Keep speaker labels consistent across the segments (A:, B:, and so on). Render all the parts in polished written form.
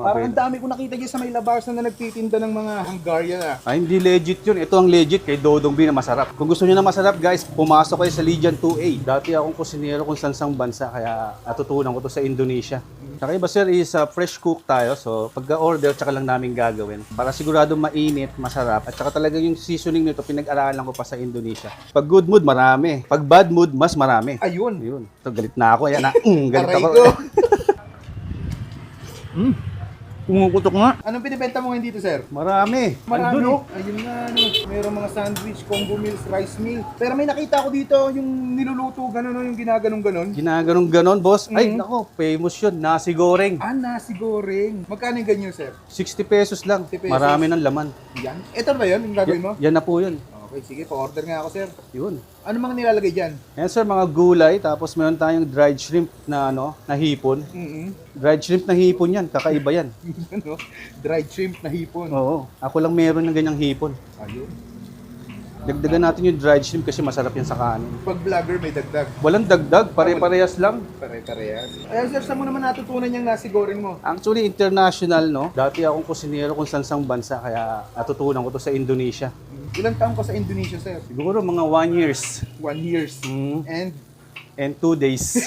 A: Parang ang dami ko nakita dyan sa may labasan na nagtitinda ng mga Hungarian ah.
B: Ay, hindi legit yun. Ito ang legit kay Dodong B na masarap. Kung gusto niyo na masarap, guys, pumasok kayo sa Legion 2A. Dati akong kusinero kung saan bansa, kaya natutunan ko to sa Indonesia. Saka iba sir is fresh cook tayo, so pagka-order tsaka lang namin gagawin. Para sigurado mainit, masarap, at saka talaga yung seasoning nito pinag-aralan ko pa sa Indonesia. Pag good mood, marami. Pag bad mood, mas marami.
A: Ayun.
B: Yun. Ito, galit na ako. Ayan na. Galit
A: Aray
B: ako.
A: ko.
B: Kumukutok nga.
A: Anong binibenta mo ngayon dito, sir?
B: Marami.
A: Marami.
B: Andun, oh.
A: Ayun nga, ano. Mayroong mga sandwich, combo meals, rice meal. Pero may nakita ko dito, yung niluluto, gano'n, yung ginaganong-ganon.
B: Ginaganong-ganon, boss. Ay, nako, famous yun. Nasi goreng.
A: Ah, nasi goreng. Magkano yung ganyan, sir?
B: 60 pesos lang.
A: 60 pesos.
B: Marami ng laman.
A: Yan. Ito ba yun, yung gagawin mo?
B: Yan na po yun.
A: Okay, sige, pa-order nga ako, sir.
B: Yun.
A: Ano mga nilalagay dyan?
B: Yan sir, mga gulay. Tapos meron tayong dried shrimp na na hipon. Dried shrimp na hipon yan. Kakaiba yan.
A: Ano? Dried shrimp na hipon.
B: Oo. Ako lang meron ng ganyang hipon.
A: Ayun.
B: Dagdagan natin yung dried shrimp kasi masarap yan sa kanin.
A: Pag vlogger, may dagdag.
B: Walang dagdag. Pare-parehas lang.
A: Pare-parehas. Ayan, sir, saan mo naman natutunan yung nasi goreng mo?
B: Actually, international, no? Dati akong kusinero kung saan bansa. Kaya natutunan ko to sa Indonesia.
A: Ilang taon ka sa Indonesia, sir?
B: Siguro mga 1 years.
A: 1 years.
B: And 2 days.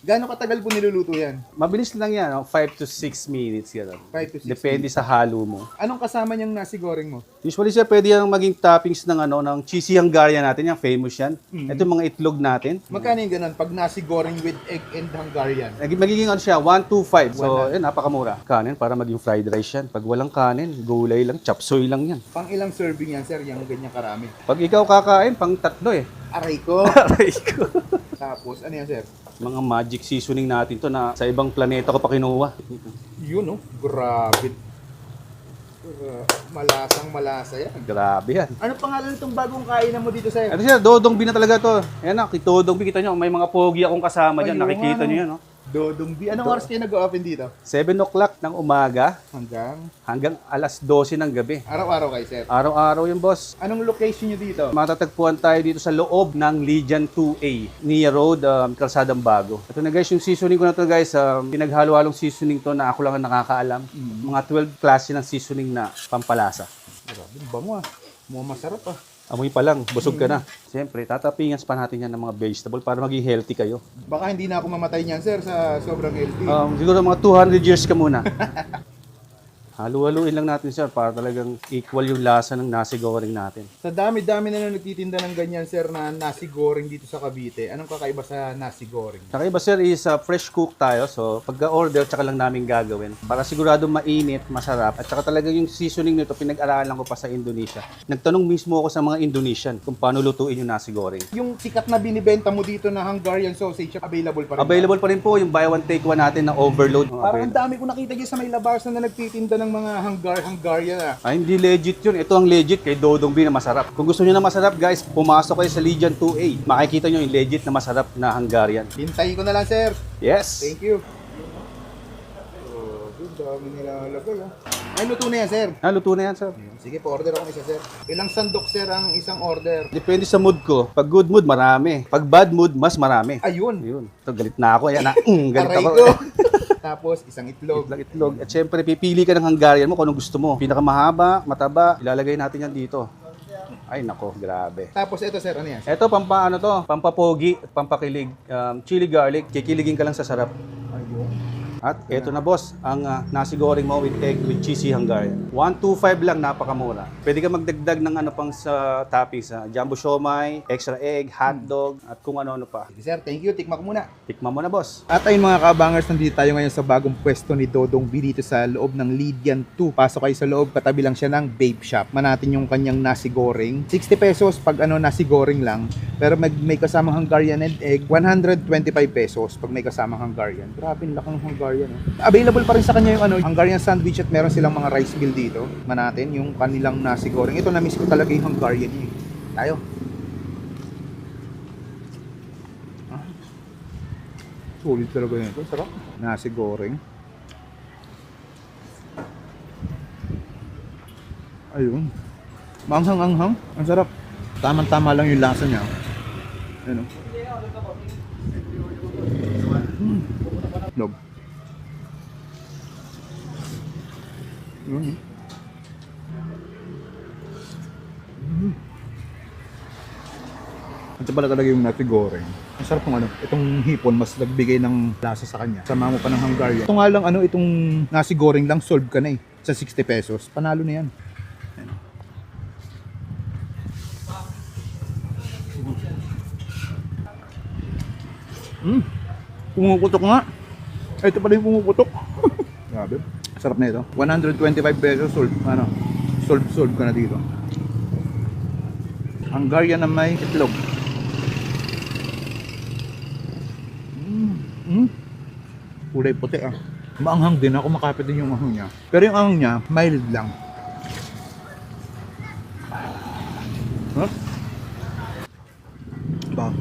A: Gaano katagal po niluluto yan?
B: Mabilis lang yan, 5 to 6 minutes. Yan.
A: 5 to 6
B: Depende sa halo mo.
A: Anong kasama niyang nasi goreng mo?
B: Usually sir, pwede yan maging toppings ng ng cheesy Hungarian natin, yung famous yan. Ito yung mga itlog natin.
A: Magkano yung ganun? Pag nasi goreng with egg and Hungarian?
B: Magiging siya, 125. So, yun, napakamura. Kanin para maging fried rice yan. Pag walang kanin, gulay lang, chop suey lang yan.
A: Pang ilang serving yan, sir? Yung ganyan karami?
B: Pag ikaw kakain, pang 3 eh.
A: Aray ko!
B: Aray ko.
A: Tapos, ano yan, sir?
B: Mga magic seasoning natin to na sa ibang planeta ko pa kinuha.
A: Yun, oh. Grabe. Malasang malasa yan.
B: Grabe yan.
A: Ano pangalan itong bagong kainan mo dito, sir?
B: Ano siya, Dodong B na talaga to. Ayan na, kay Dodong B, kita nyo, may mga pogi akong kasama dyan.
A: Ayun,
B: Nakikita
A: ano.
B: nyo yan, no?
A: Dodong B. Anong oras kayo nag-open dito?
B: 7 o'clock ng umaga
A: Hanggang
B: alas 12 ng gabi.
A: araw-araw kayo, sir.
B: Araw-araw yung boss.
A: Anong location nyo dito?
B: Matatagpuan tayo dito sa loob ng Legion 2A, Nia Road, Calsadang Bago. Ito na guys, yung seasoning ko na to guys, pinaghalo-halong seasoning to na ako lang ang nakakaalam. Mga 12 klase ng seasoning na pampalasa.
A: Grabe, bango ah. Mukhang masarap ah.
B: Amoy pa lang, busog ka na. Siyempre, tatapingan pa natin yan ng mga vegetable para maging healthy kayo.
A: Baka hindi na ako mamatay niyan, sir, sa sobrang healthy.
B: Siguro mga 200 years ka muna. Halu-haluin lang natin sir para talagang equal yung lasa ng nasi goreng natin.
A: Sa dami-dami na nagtitinda ng ganyan, sir, na nasi goreng dito sa Cavite, anong kakaiba sa nasi goreng?
B: Saka iba sir is fresh cook tayo, so pagka-order tsaka lang namin gagawin. Para sigurado mainit, masarap, at saka talaga yung seasoning nito pinag-aralan ko pa sa Indonesia. Nagtanong mismo ako sa mga Indonesian kung paano lutuin yung nasi goreng.
A: Yung sikat na binibenta mo dito na Hungarian sausage, available pa rin?
B: Available pa rin po yung buy one take one natin na overload.
A: Parang ang dami ko nakita dyan sa may labasan na nagtitinda ng mga Hungarian ah.
B: Ay, hindi legit yun. Ito ang legit kay Dodong B na masarap. Kung gusto niyo na masarap, guys, pumasok kayo sa Legion 2A. Makikita niyo yung legit na masarap na Hungarian.
A: Hintayin ko na lang, sir.
B: Yes!
A: Thank you. Oh, good. Dami nilalagay ah. Ay, luto na yan, sir.
B: Luto na yan, sir.
A: Sige, pa-order ako ng isa, sir. Ilang sandok, sir, ang isang order?
B: Depende sa mood ko. Pag good mood, marami. Pag bad mood, mas marami.
A: Ayun.
B: Yun. Ito, galit na ako. Ayan na. Galit
A: Aray
B: ako.
A: ko. Tapos, isang itlog.
B: Itlog. At syempre, pipili ka ng Hungarian mo kung anong gusto mo. Pinakamahaba, mataba, ilalagay natin yan dito. Ay, nako, grabe.
A: Tapos, ito, sir, ano yan?
B: Ito, pampapogi at pampakilig. Chili garlic, kikiligin ka lang sa sarap.
A: Ayun.
B: At eto na boss, ang nasi goreng mo with egg with cheesy Hungarian. 125 lang, napakamura. Pwede ka magdagdag ng pang sa toppings, jumbo siomai, extra egg, hotdog, at kung ano-ano pa.
A: Sige, sir, thank you. Tikma ko muna.
B: Tikman mo na boss.
A: At ayun mga kabangers, nandito tayo ngayon sa bagong pwesto ni Dodong B dito sa loob ng Legion 2. Pasok kayo sa loob, katabi lang siya ng Babe Shop. Manatin yung kanyang nasi goreng. 60 pesos pag nasi goreng lang. Pero may kasamang Hungarian and egg, 125 pesos pag may kasamang Hungarian. Grabe, laki ng Hungarian. Available pa rin sa kanya yung Hungarian sandwich at meron silang mga rice meal dito. Manatin yung kanilang nasi goreng. Ito, na-miss ko talaga yung Hungarian eh. Tayo. Solid talaga nito. Sarap. Nasi goreng. Ayun. Manghang-anghang. Ang sarap. Tamang-tama lang yung lasa niya. Ayun. Log. Ito pala talaga yung nasi goreng. Ang sarap ng itong hipon mas nagbigay ng lasa sa kanya. Sama mo pa ng Hungarian. Ito nga lang itong nasi goreng lang solve ka na eh. Sa 60 pesos. Panalo na yan. Pumuputok nga. Ito pala yung pumuputok. Grabe. Sarap na ito. 125 pesos solve. Solve ka na dito. Hungarian na may itlog. Kulay puti ah. Maanghang din ako, makapit din yung ahong niya. Pero yung ahong niya, mild lang. Huh? Ba?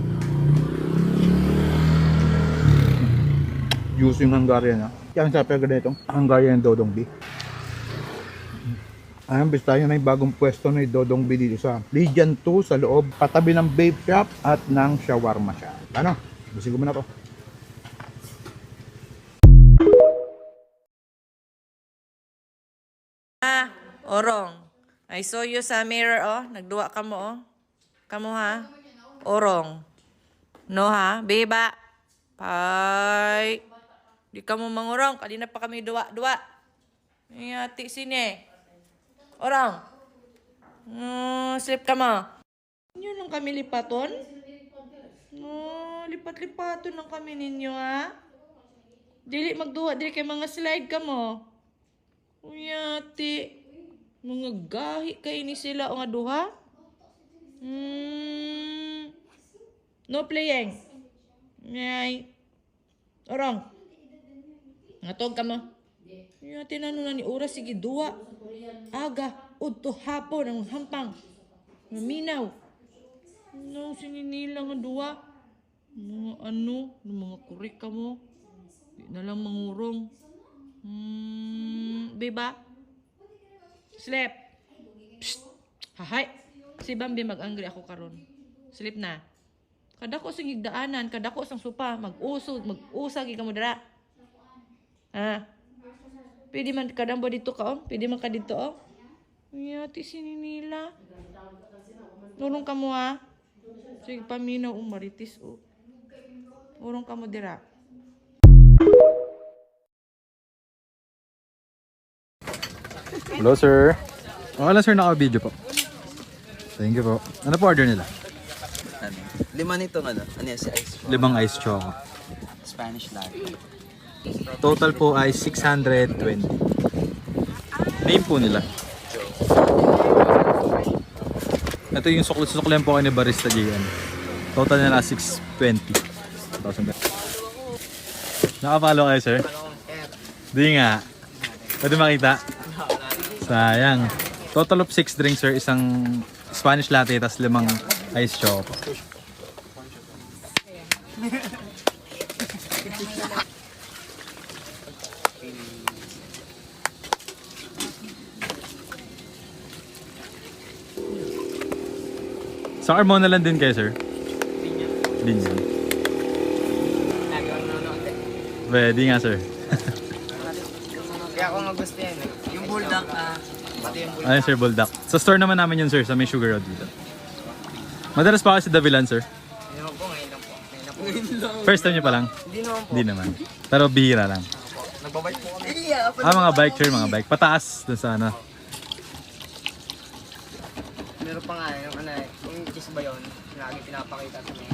A: Juice yung Hungarian ah. Kaya ang sabi agad nito, Hungarian Dodong B. Ayan, bis tayo na yung bagong pwesto ni Dodong B dito sa Legion 2 sa loob, katabi ng vape shop at ng shawarma shop. Ano? Busin ko muna to.
C: Orong. I saw you sa mirror, oh. Nagduwa ka mo, oh. Kamu, ha? Orong. No, ha? Beba. Pay. Di ka mo mangurong. Kanina pa kami duwa-duwa. Iyati sini. Orong. Sleep ka mo. Yun lang kami lipaton? Lipat-lipaton lang kami ninyo, ha? Dili magduwa. Dili kay mga slide ka mo. Iyati. Mga gahi kayo ni sila o nga duha? No playing. Ngay. Orong. Ngatog ka mo. Yung tinanong na ni oras sige duha. Aga. Udto hapon ang hampang. Maminaw. No, sininila nga duha. Mga mga kurik ka mo. Di na lang mangurong. Beba? Sleep. Psst. Hahay. Si Bambi mag-angry ako karon. Sleep na. Kadako sang higdaanan, kadako sang supa, mag-usag ikaw mo dira. Ha? Pwede man kadambo dito ka, oh. Pwede man ka dito, oh. Yati sininila. Urong ka mo, ha? Sige, paminaw, maritis, oh. Urong ka mo dira.
D: Hello sir. Wala sir, naka-video po. Thank you po. Ano po order nila?
E: Ano? 5 nito ano? Ano yan si ice?
D: 5 ice choco.
E: Spanish latte.
D: Total po ay 620. Name po nila. Ito yung sukli-sukli po kayo ni Barista JM. Total nila 620. 1,000. Naka-follow kayo sir? Di nga. Pwede makita? Sayang. Total of 6 drinks sir. Isang Spanish latte tas 5 ice choco. Sa Carmona lang din kayo sir? Binyan. Pwede nga sir.
E: Kaya ako gusto yan eh. Yung bulldog pati yung bulldog.
D: Ayun sir, Bulldog. Sa store naman namin yun sir, sa may Sugar Road dito. Madalas pa kasi sa Davilan sir?
E: Ngayon po, ngayon lang po.
D: First time nyo pa lang?
E: Hindi naman po.
D: Hindi naman. Pero bihira lang.
E: Nagbabike po kami.
D: Mga bike sir, mga bike. Pataas dun sa ano.
E: Meron pa nga yung yung kiss ba yun? Lagi pinapakita sa mga.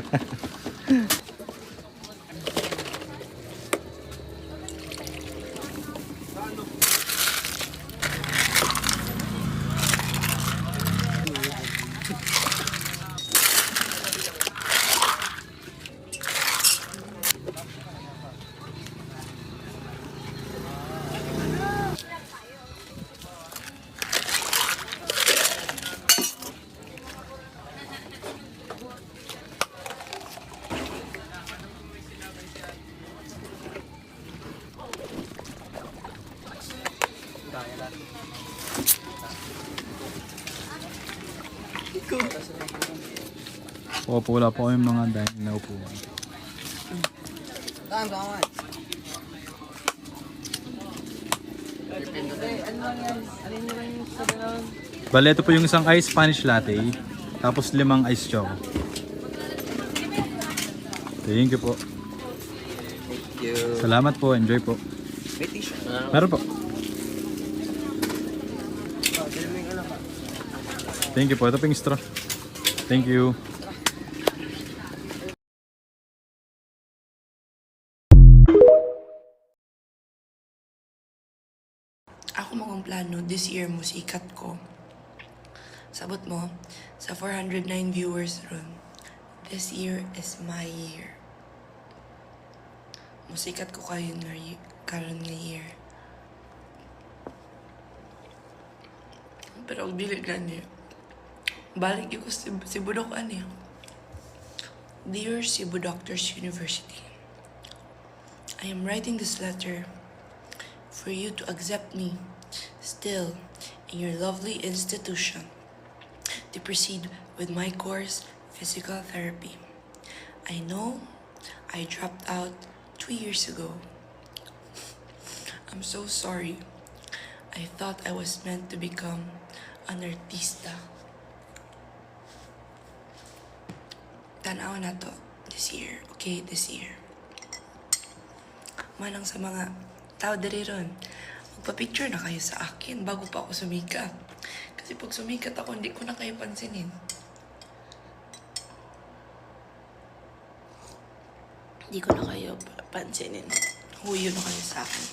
D: Opo, wala po kayong mga dining na upuan.
E: Saan ka man?
D: Bale, ito po yung isang ice Spanish latte. Tapos 5 ice choco. Thank you po. Salamat po. Enjoy po. Meron po. Thank you po. Ito po yung straw. Thank you.
F: Ako magong plano, this year mo sikat ko. Sabot mo, sa 409 viewers ron, this year is my year. Musikat ko kayo na karon nga year. Pero ang bilig gani, balik ko si Cebu Doc ani. Dear Cebu Doctors University, I am writing this letter for you to accept me still in your lovely institution to proceed with my course, physical therapy. I know I dropped out 2 years ago. I'm so sorry. I thought I was meant to become an artista. Tanaw na to this year, okay? This year. Manang sa mga tao dali ron, magpa-picture na kayo sa akin bago pa ako sumikat. Kasi pag sumikat ako, hindi ko na kayo pansinin. Hindi ko na kayo pansinin. Huyo na kayo sa akin.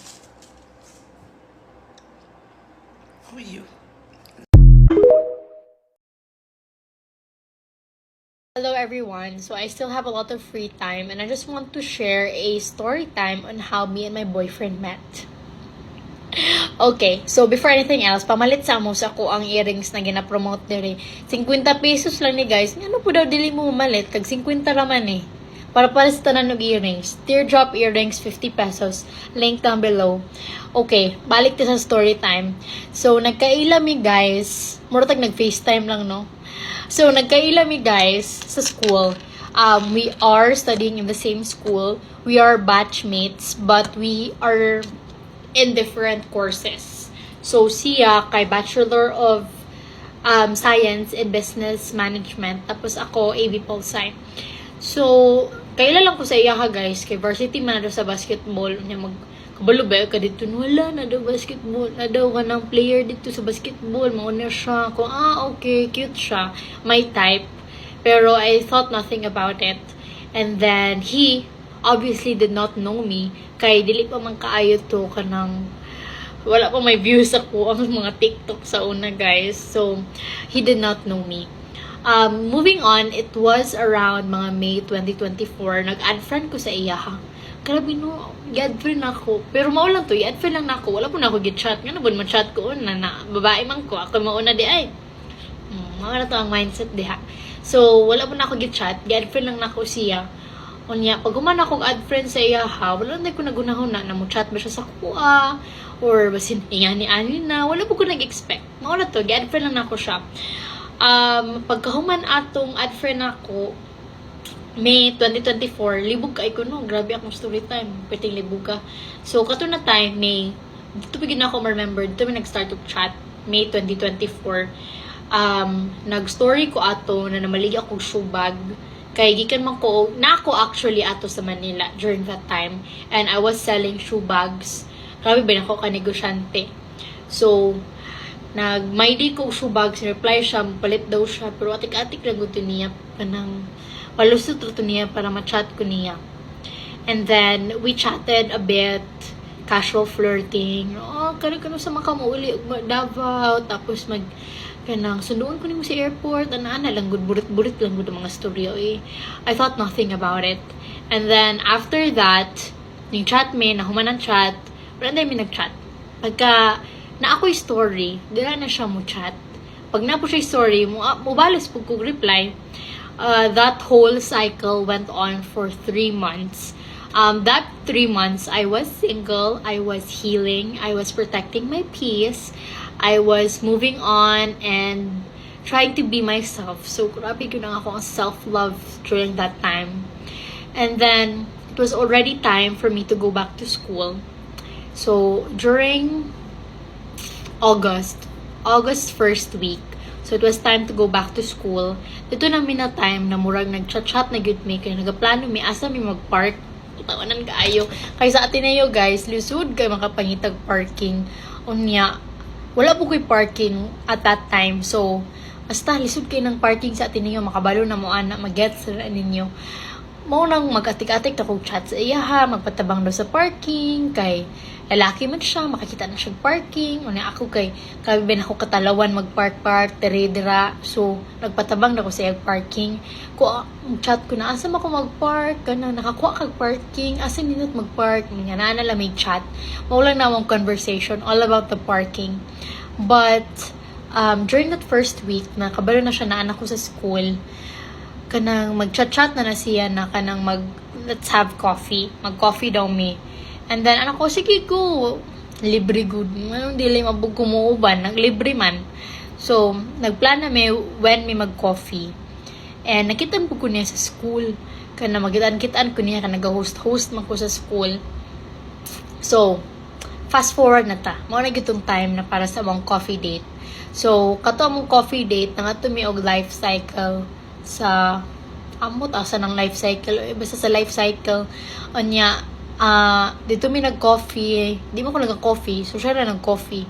F: Huyo.
G: Hello everyone. So I still have a lot of free time and I just want to share a story time on how me and my boyfriend met. Okay, so before anything else, pamalit sa mo sa ko ang earrings na gina-promote diri. 50 pesos lang ni guys. Ano po daw dili mo mamalit? Tag 50 raman eh. Para sa tanan ng earrings. Teardrop earrings, 50 pesos. Link down below. Okay, balik ta sa story time. So, nagkaila mi guys. Murag nag-FaceTime lang, no? So, nagkaila mi guys sa school. We are studying in the same school. We are batchmates, but we are in different courses. So, siya kay Bachelor of Science in Business Management. Tapos ako, AB Pol Sci. So, kaila lang ko sa iya ha guys, kay varsity man na daw sa basketball. Niya kabalo ba ka dito? Wala na daw basketball. Na daw ka ng player dito sa basketball. Mauna siya. Kung, okay, cute siya. My type. Pero I thought nothing about it. And then, he obviously did not know me. Kay dili pa man kaayo to kanang wala pa may views ako ang mga TikTok sa una guys. So, he did not know me. Moving on, it was around mga May 2024. Nag-add friend ko sa iya ha. Grabe no, i-add friend ako. Pero maulang to, i-add friend lang na ako. Wala po na ako git-chat. Nga na ba ma-chat ko na babae man ko. Ako mauna di ay. Mga na to ang mindset di ha. So, wala po na ako git-chat. I-add friend lang na ako siya. Unya, pag humana akong add friend sa iya ha, wala na ko nagunahon na mo-chat ba siya sa kuha. Or basin iya ni Ani na. Wala po ko nag-expect. Mauna to, i-add friend lang na ako siya. Pagkahuman atong add friend ako, May 2024, libog ka ko no. Grabe akong story time. Pwedeng libog ka. So, kato na time, May, dito bigyan ako ma-remember, dito may nag-start of chat, May 2024. Nag-story ko ato na namalig akong shoe bag. Kay gikan man ko, na ako actually ato sa Manila during that time. And I was selling shoe bags. Grabe ba na ako ka-negosyante. So, may di ko shoe bags, reply siya, palit daw siya, pero atik-atik lang gusto niya, panang palusot ito niya para ma-chat ko niya. And then, we chatted a bit, casual flirting, kano sa mga kamuuli, Davao, tapos kanang sunduan ko niyo sa airport, ana lang, burit-burit lang gud mga storya, eh. I thought nothing about it. And then, after that, yung chat me, nahuman ng chat, pero hindi may nag-chat. Pagka, na ako'y story, dila na siya mo chat. Pag na po siya story, mubalas po kong reply. That whole cycle went on for 3 months. That 3 months, I was single, I was healing, I was protecting my peace, I was moving on and trying to be myself. So, grabe ko na ako ang self-love during that time. And then, it was already time for me to go back to school. So, during August first week. So it was time to go back to school. Dito namin na time na murag nag-chat na good me kay nagaplano mi asa mi mag-park. Tawanan kaayo. Kay sa Ateneo guys, lusod kay makapangitag parking. Unya, wala po ko'y parking at that time. So, basta lisod kayo ng parking sa Ateneo, makabalo na mo ana, mag-gets na ninyo. Mao nang mag-atik-atik na kong chat sa iya ha, magpatabang daw sa parking, kay lalaki man siya, makakita na siya parking, unya ako kay, kabi ben ako katalawan mag-park-park, dira. So, nagpatabang na ko sa iya parking. Chat ko na, asa ako mag-park, kana, nakakuha kag parking, asa ninot mag-park, nga na lang may chat. Maulang na akong conversation all about the parking. But, during that first week, nakabalo na siya na anak ko sa school, kanang mag-chat-chat na siya na kanang let's have coffee. Mag-coffee daw me. And then, anak ko, sige go. Libre good. Anong dili mabug kumuuban. Naglibre man. So, nagplan na may when may mag-coffee. And nakitaan po ko niya sa school. Kanang magitaan-kitaan ko niya. Kanang nag-host man ko sa school. So, fast forward na ta. Mao na gitong time na para sa among coffee date. So, kato among coffee date, nga tumiog life cycle sa amot asa ng life cycle basta sa life cycle anya dito mi nag-coffee di mo ko nag-coffee so siya na nag-coffee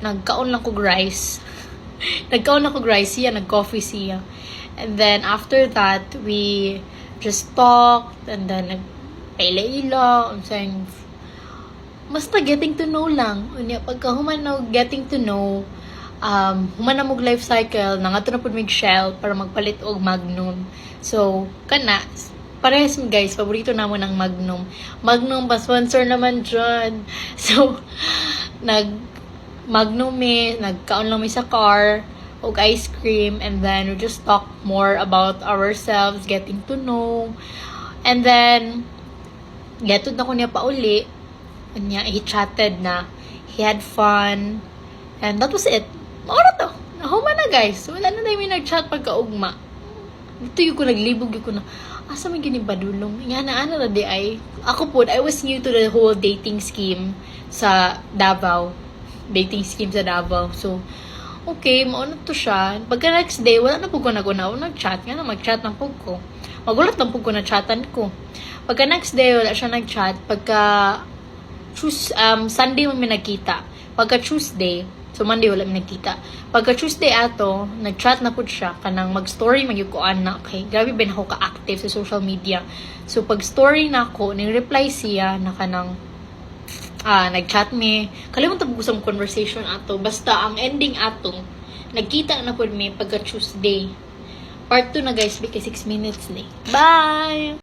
G: nagkaon lang ko rice siya nag-coffee siya and then after that we just talked and then nagpaila-ila saying basta getting to know lang unya pagka human getting to know human na mong life cycle nangato na po mig Shell para magpalit og Magnum. So, kana parehas mi guys, paborito namo ng Magnum pa sponsor naman dyan. So, Magnum nagkaon lang mi sa car og ice cream and then we just talk more about ourselves, getting to know. And then gatod na ko niya pa uli. Kanya he chatted na he had fun and that was it. Maura to. Nahuman na guys. Wala na tayo may nag-chat pagkaugma. Dito yung ko naglibog yung ko na, asa may ginibadulong? Nga na ano na di ay. Ako po, I was new to the whole dating scheme sa Davao. So, okay, mauna to siya. Pagka next day, wala na po ko nag-chat. Nga na mag-chat na po ko. Magulat na po ko na chatan ko. Pagka next day, wala siya nag-chat. Pagka Sunday mo may nakita. Pagka Tuesday, so Monday wala mi nagkita. Pagka Tuesday ato, nag-chat na pud siya kanang mag-story magyukuan na. Okay, grabe ben ako ka-active sa social media. So pag story na ako, ni-reply siya na kanang nag-chat mi. Kalimutan ko sa conversation ato. Basta ang ending ato, nagkita na pud mi pagka Tuesday. Part 2 na guys, because 6 minutes ni. Bye.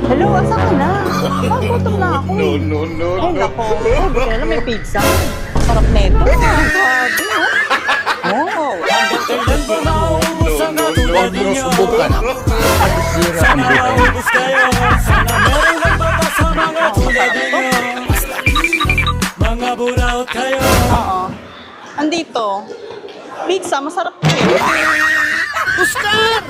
H: Hello, asa ka na? Gutom na ako. No. Ay, nako. Buti na lang may pizza. Sarap na ito. Grabe, oh.
I: Hanggang kailan ba mauubos ang katulad ninyo?
A: Subukan.
I: Sana maubos kayo. Sana meron nagbaba sa mga tulad ninyo. Mga buraot kayo.
H: Oo. Andito. Pizza, masarap to.
I: Oscar!